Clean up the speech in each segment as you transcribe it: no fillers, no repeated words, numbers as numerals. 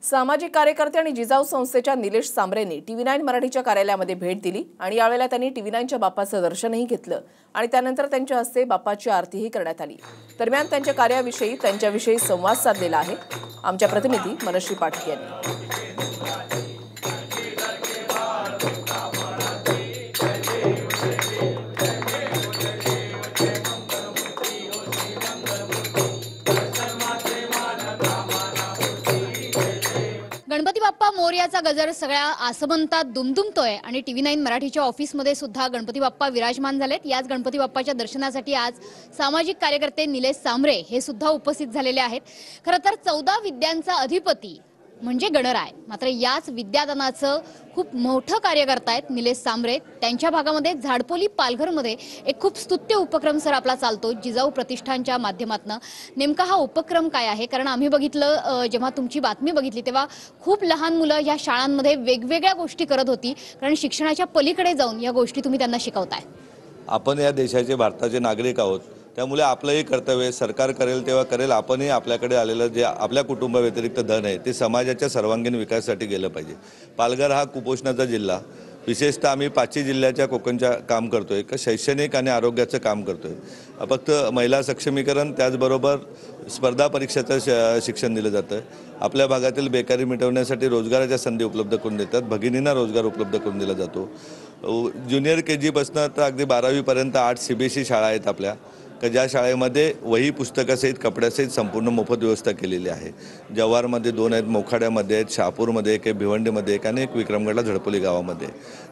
सामाजिक कार्यकर्ते आणि जिजाऊ संस्थेच्या निलेश सांबरेंनी TV9 मराठीच्या कार्यालयामध्ये भेट दिली आणि यावेळेला त्यांनी TV9च्या बाप्पाचं दर्शनही घेतलं आणि त्यानंतर त्यांच्या हस्ते बाप्पाची आरतीही करण्यात आली। दरम्यान त्यांच्या कार्याविषयी त्यांच्याविषयी संवाद साधलेला आहे आमच्या प्रतिनिधी मनश्री पाठक यांनी। गणपती बाप्पा मोरयाचा गजर सगळ्या आसमंतात दुमदुमतोय आणि TV9 मराठीच्या ऑफिसमध्ये सुद्धा गणपती बाप्पा विराजमान झालेत। याच गणपती बाप्पाच्या दर्शनासाठी आज सामाजिक कार्यकर्ते निलेश सांबरे हे सुद्धा उपस्थित झालेले आहेत। खरं तर 14 विद्यांचा अधिपती म्हणजे गणराय, मात्र याच विद्यादानाचं खूप मोठं कार्य करतायत निलेश सांबरे। त्यांच्या भागामध्ये झाडपोली पालघरमध्ये एक खूप स्तुत्य उपक्रम सर आपला चालतो जिजाऊ प्रतिष्ठानच्या माध्यमातून। नेमका हा उपक्रम काय आहे? कारण आम्ही बघितलं जेव्हा तुमची बातमी बघितली तेव्हा खूप लहान मुलं या शाळांमध्ये वेगवेगळ्या गोष्टी करत होती, कारण शिक्षणाच्या पलीकडे जाऊन या गोष्टी तुम्ही त्यांना शिकवताय। आपण या देशाचे भारताचे नागरिक आहोत, त्यामुळे आपलंही कर्तव्य सरकार करेल तेव्हा करेल, आपणही आपल्याकडे आलेलं जे आपल्या कुटुंबाव्यतिरिक्त धन आहे ते समाजाच्या सर्वांगीण विकासासाठी गेलं पाहिजे। पालघर हा कुपोषणाचा जिल्हा, विशेषतः आम्ही 5 जिल्ह्याच्या कोकणच्या काम करतोय, शैक्षणिक आणि आरोग्याचं काम करतोय। फक्त महिला सक्षमीकरण त्याचबरोबर स्पर्धा परीक्षेचं शिक्षण दिलं जातं। आपल्या भागातील बेकारी मिटवण्यासाठी रोजगाराच्या संधी उपलब्ध करून देतात, भगिनींना रोजगार उपलब्ध करून दिला जातो। ज्युनियर KG पासून तर अगदी 12वी पर्यंत 8 CBSE शाळा आहेत आपल्या, की ज्या शाळेमध्ये वही पुस्तकासहित कपड्यासहित संपूर्ण मोफत व्यवस्था केलेली आहे। जव्हारमध्ये 2 आहेत, मोखाड्यामध्ये आहेत, शहापूरमध्ये एक आहे, भिवंडीमध्ये एक आणि एक विक्रमगडला झडपोली गावामध्ये।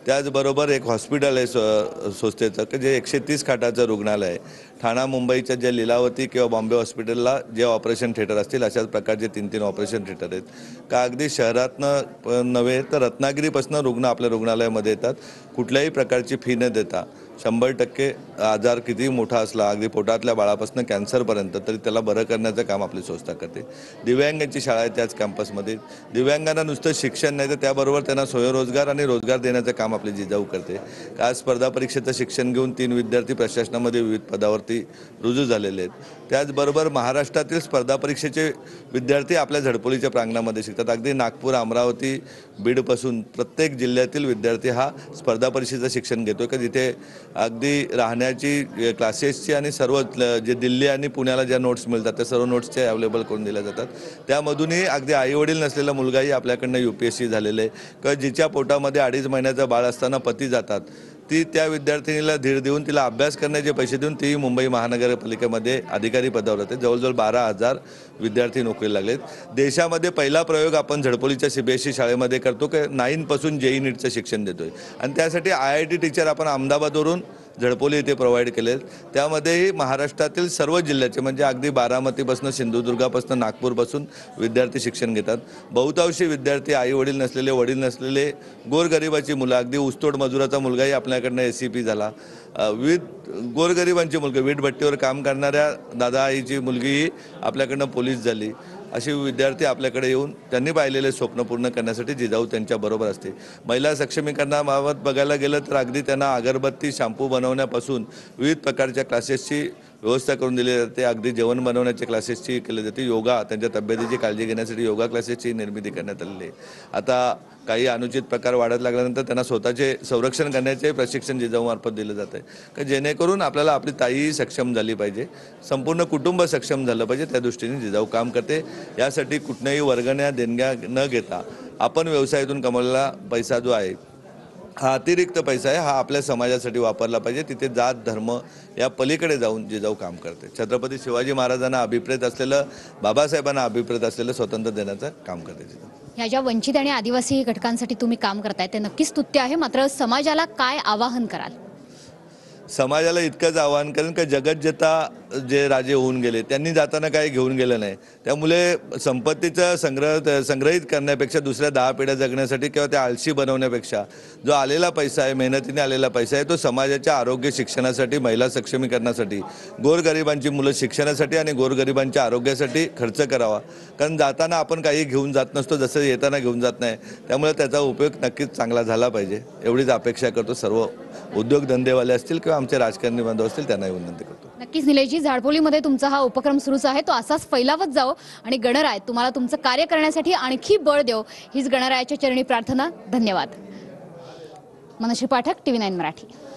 त्याचबरोबर एक हॉस्पिटल आहे संस्थेचं की जे 130 खाटाचं रुग्णालय आहे। ठाणा मुंबईच्या जे लीलावती किंवा बॉम्बे हॉस्पिटलला जे ऑपरेशन थिएटर असतील अशाच प्रकारचे 3 ऑपरेशन थिएटर आहेत, का अगदी शहरातनं नव्हे तर रत्नागिरीपासून रुग्ण आपल्या रुग्णालयामध्ये येतात। कुठल्याही प्रकारची फी न देता 100% आजार किती मोठा असला, अगदी पोटातल्या बाळापासून कॅन्सरपर्यंत तरी त्याला बरं करण्याचं काम आपली संस्था करते। दिव्यांगांची शाळा आहे त्याच कॅम्पसमध्ये। दिव्यांगांना नुसतं शिक्षण नाही तर त्याबरोबर त्यांना स्वयंरोजगार आणि रोजगार देण्याचं काम आपली जिजाऊ करते। आज स्पर्धा परीक्षेचं शिक्षण घेऊन 3 विद्यार्थी प्रशासनामध्ये विविध पदावरती रुजू झालेले आहेत। त्याचबरोबर महाराष्ट्रातील स्पर्धा परीक्षेचे विद्यार्थी आपल्या झडपोलीच्या प्रांगणामध्ये शिकतात। अगदी नागपूर, अमरावती, बीडपासून प्रत्येक जिल्ह्यातील विद्यार्थी हा स्पर्धा परीक्षेचं शिक्षण घेतो की जिथे अगदी राहण्याची, क्लासेसची आणि सर्व जे दिल्ली आणि पुण्याला ज्या नोट्स मिळतात त्या सर्व नोट्सचे अवेलेबल करून दिल्या जातात। त्यामधूनही अगदी आईवडील नसलेला मुलगाही आपल्याकडनं UPSC झालेलं आहे, किंवा जिच्या पोटामध्ये 2.5 महिन्याचं बाळ असताना पती जातात, ती त्या विद्यार्थिनीला धीर देऊन तिला अभ्यास करण्याचे पैसे देऊन ती मुंबई महानगरपालिकेमध्ये अधिकारी पदावर होते। जवळजवळ 12,000 विद्यार्थी नोकरीला लागलेत। देशामध्ये पहिला प्रयोग आपण झडपोलीच्या CBSE शाळेमध्ये करतो की 9 पासून JEE NEETचं शिक्षण देतोय आणि त्यासाठी IIT टीचर आपण अहमदाबादवरून झडपोली येथे प्रोव्हाइड केले। त्यामध्येही महाराष्ट्रातील सर्व जिल्ह्याचे म्हणजे अगदी बारामतीपासून, सिंधुदुर्गापासून, नागपूरपासून विद्यार्थी शिक्षण घेतात। बहुतांशी विद्यार्थी आईवडील नसलेले, वडील नसलेले, गोरगरिबाची मुलं, अगदी ऊसतोड मजुराचा मुलगाही आपल्याकडनं SCP झाला। विविध गोरगरिबांची मुलगी, वीटभट्टीवर काम करणाऱ्या दादा आईची मुलगीही आपल्याकडनं पोलीस झाली। असे विद्यार्थी आपल्याकडे येऊन त्यांनी पाहिलेले स्वप्न पूर्ण करण्यासाठी जिजाऊ त्यांच्याबरोबर असते। महिला सक्षमीकरणाबाबत बघायला गेलं तर अगदी त्यांना अगरबत्ती, शॅम्पू बनवण्यापासून विविध प्रकारच्या क्लासेसची व्यवस्था करून दिली जाते। अगदी जेवण बनवण्याचे क्लासेसची केले जाते। योगा, त्यांच्या तब्येतीची काळजी घेण्यासाठी योगा क्लासेसची निर्मिती करण्यात आलेली आहे। आता काही अनुचित प्रकार वाढत लागल्यानंतर त्यांना स्वतःचे संरक्षण करण्याचे प्रशिक्षण जिजाऊमार्फत दिलं जातं आहे, की जेणेकरून आपल्याला आपली ताई सक्षम झाली पाहिजे, संपूर्ण कुटुंब सक्षम झालं पाहिजे, त्या दृष्टीने जिजाऊ काम करते। यासाठी कुठल्याही वर्गण्या, देणग्या न घेता आपण व्यवसायातून कमवलेला पैसा जो आहे हा अतिरिक्त पैसा आहे, हा आपल्या समाजासाठी वापरला पाहिजे। तिथे जात, धर्म या पलीकडे जाऊन जिजाऊ काम करते। छत्रपती शिवाजी महाराजांना अभिप्रेत असलेलं, बाबासाहेबांना अभिप्रेत असलेलं स्वातंत्र्य देण्याचं काम करते जिजाऊ। ह्या ज्या वंचित आणि आदिवासी घटकांसाठी तुम्ही काम करताय ते नक्कीच स्तुत्य आहे, मात्र समाजाला काय आवाहन कराल? समाजाला इतकंच आवाहन करेन की जगज्जेता जे राजे होऊन गेले त्यांनी जाताना काही घेऊन गेलं नाही, त्यामुळे संपत्तीचं संग्रहित करण्यापेक्षा दुसऱ्या 10 पिढ्या जगण्यासाठी किंवा त्या आळशी बनवण्यापेक्षा जो आलेला पैसा आहे, मेहनतीने आलेला पैसा आहे, तो समाजाच्या आरोग्य, शिक्षणासाठी, महिला सक्षमीकरणासाठी, गोरगरिबांची मुलं शिक्षणासाठी आणि गोरगरिबांच्या आरोग्यासाठी खर्च करावा। कारण जाताना आपण काही घेऊन जात नसतो, जसं येताना घेऊन जात नाही, त्यामुळे त्याचा उपयोग नक्कीच चांगला झाला पाहिजे एवढीच अपेक्षा करतो। सर्व उद्योगधंदेवाले असतील किंवा आमचे राजकारणी बांधव असतील त्यांनाही विनंती करतो। नक्कीच निलेशजी, झाडपोलीमध्ये तुमचा हा उपक्रम सुरूच आहे, तो असाच फैलावत जाओ आणि गणराय तुम्हाला तुमचं कार्य करण्यासाठी आणखी बळ देव, हीच गणरायाच्या चरणी प्रार्थना. धन्यवाद. मनश्री पाठक, TV9 मराठी.